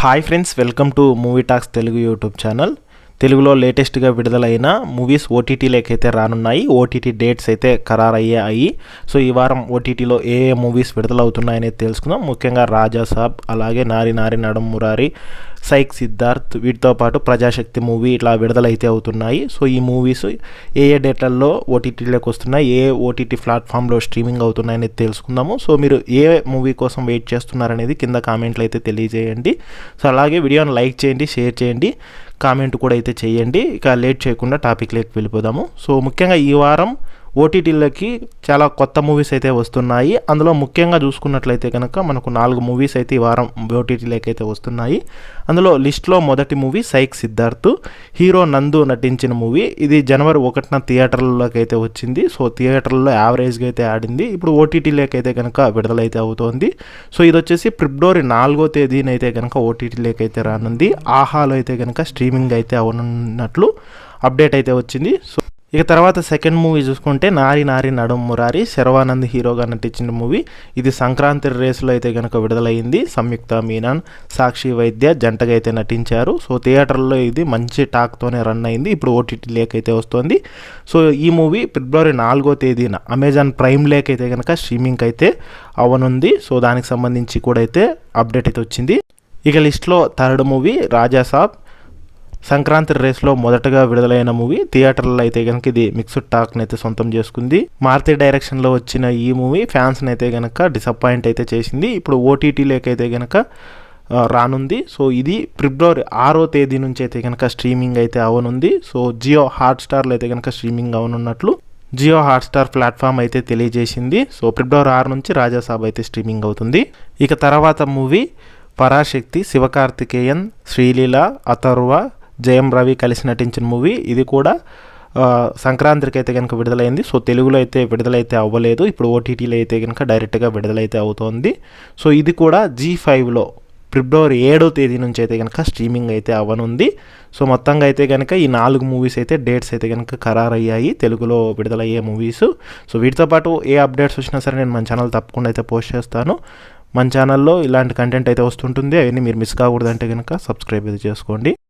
Hi friends, welcome to movie talks Telugu YouTube channel. తెలుగులో లేటెస్ట్గా విడుదలైన మూవీస్ ఓటీటీలోకి అయితే రానున్నాయి. ఓటీటీ డేట్స్ అయితే ఖరారయ్యాయి. సో ఈ వారం ఓటీటీలో ఏ మూవీస్ విడుదలవుతున్నాయనేది తెలుసుకుందాం. ముఖ్యంగా రాజా సాబ్, అలాగే నారి నారి నడుం మురారి, సైక్ సిద్ధార్థ్, వీటితో పాటు ప్రజాశక్తి మూవీ ఇట్లా విడుదలైతే అవుతున్నాయి. సో ఈ మూవీస్ ఏ డేట్లలో ఓటీటీలోకి వస్తున్నాయి, ఏ ఓటీటీ ప్లాట్ఫామ్లో స్ట్రీమింగ్ అవుతున్నాయనేది తెలుసుకుందాము. సో మీరు ఏ మూవీ కోసం వెయిట్ చేస్తున్నారనేది కింద కామెంట్లు అయితే తెలియజేయండి. సో అలాగే వీడియోని లైక్ చేయండి, షేర్ చేయండి, కామెంట్ కూడా అయితే చేయండి. ఇక లేట్ చేయకుండా టాపిక్లోకి వెళ్ళిపోదాము. సో ముఖ్యంగా ఈ వారం ఓటీటీలకి చాలా కొత్త మూవీస్ అయితే వస్తున్నాయి. అందులో ముఖ్యంగా చూసుకున్నట్లయితే కనుక మనకు 4 మూవీస్ అయితే ఈ వారం ఓటీటీలోకి అయితే వస్తున్నాయి. అందులో లిస్ట్లో మొదటి మూవీ సైక్ సిద్ధార్థ్, హీరో నందు నటించిన మూవీ. ఇది జనవరి 1న థియేటర్లలోకి అయితే వచ్చింది. సో థియేటర్లో యావరేజ్గా అయితే ఆడింది. ఇప్పుడు ఓటీటీలోకి అయితే కనుక విడుదలైతే అవుతోంది. సో ఇది వచ్చేసి ఫిబ్రవరి 4వ తేదీన అయితే కనుక ఓటీటీలోకి అయితే రానుంది. ఆహాలో అయితే కనుక స్ట్రీమింగ్ అయితే అవనున్నట్లు అప్డేట్ అయితే వచ్చింది. సో ఇక తర్వాత సెకండ్ మూవీ చూసుకుంటే నారి నారి నడుం మురారి, శర్వానంద్ హీరోగా నటించిన మూవీ. ఇది సంక్రాంతి రేసులో అయితే కనుక విడుదలైంది. సంయుక్త మీనన్, సాక్షి వైద్య జంటగా అయితే నటించారు. సో థియేటర్లో ఇది మంచి టాక్తోనే రన్ అయింది. ఇప్పుడు ఓటీటీలోకి అయితే వస్తుంది. సో ఈ మూవీ ఫిబ్రవరి 4వ తేదీన అమెజాన్ ప్రైమ్ లేక్ అయితే కనుక స్ట్రీమింగ్ అయితే అవనుంది. సో దానికి సంబంధించి కూడా అయితే అప్డేట్ అయితే వచ్చింది. ఇక లిస్ట్లో థర్డ్ మూవీ రాజా సాబ్, సంక్రాంతి రేస్లో మొదటగా విడుదలైన మూవీ. థియేటర్లో అయితే కనుక ఇది మిక్స్డ్ టాక్ని అయితే సొంతం చేసుకుంది. మారుతి డైరెక్షన్లో వచ్చిన ఈ మూవీ ఫ్యాన్స్ని అయితే కనుక డిసప్పాయింట్ అయితే చేసింది. ఇప్పుడు ఓటీటీలోకి అయితే కనుక రానుంది. సో ఇది ఫిబ్రవరి 6వ తేదీ నుంచి అయితే కనుక స్ట్రీమింగ్ అయితే అవనుంది. సో జియో హాట్స్టార్లో అయితే కనుక స్ట్రీమింగ్ అవనున్నట్లు జియో హాట్స్టార్ ప్లాట్ఫామ్ అయితే తెలియజేసింది. సో ఫిబ్రవరి 6 నుంచి రాజాసాబ్ అయితే స్ట్రీమింగ్ అవుతుంది. ఇక తర్వాత మూవీ పరాశక్తి, శివకార్తికేయన్, శ్రీలీల, అథర్వ, జయం రవి కలిసి నటించిన మూవీ. ఇది కూడా సంక్రాంతికి అయితే కనుక విడుదలైంది. సో తెలుగులో అయితే విడుదలైతే అవ్వలేదు. ఇప్పుడు ఓటీటీలో అయితే కనుక డైరెక్ట్గా విడుదలైతే అవుతోంది. సో ఇది కూడా G5లో ఫిబ్రవరి 7వ తేదీ నుంచి అయితే కనుక స్ట్రీమింగ్ అయితే అవ్వనుంది. సో మొత్తంగా అయితే కనుక ఈ 4 మూవీస్ అయితే డేట్స్ అయితే కనుక ఖరారయ్యాయి, తెలుగులో విడుదలయ్యే మూవీస్. సో వీటితో పాటు ఏ అప్డేట్స్ వచ్చినా సరే నేను మన ఛానల్ తప్పకుండా అయితే పోస్ట్ చేస్తాను. మన ఛానల్లో ఇలాంటి కంటెంట్ అయితే వస్తుంటుంది. అవన్నీ మీరు మిస్ కాకూడదంటే కనుక సబ్స్క్రైబ్ అయితే చేసుకోండి.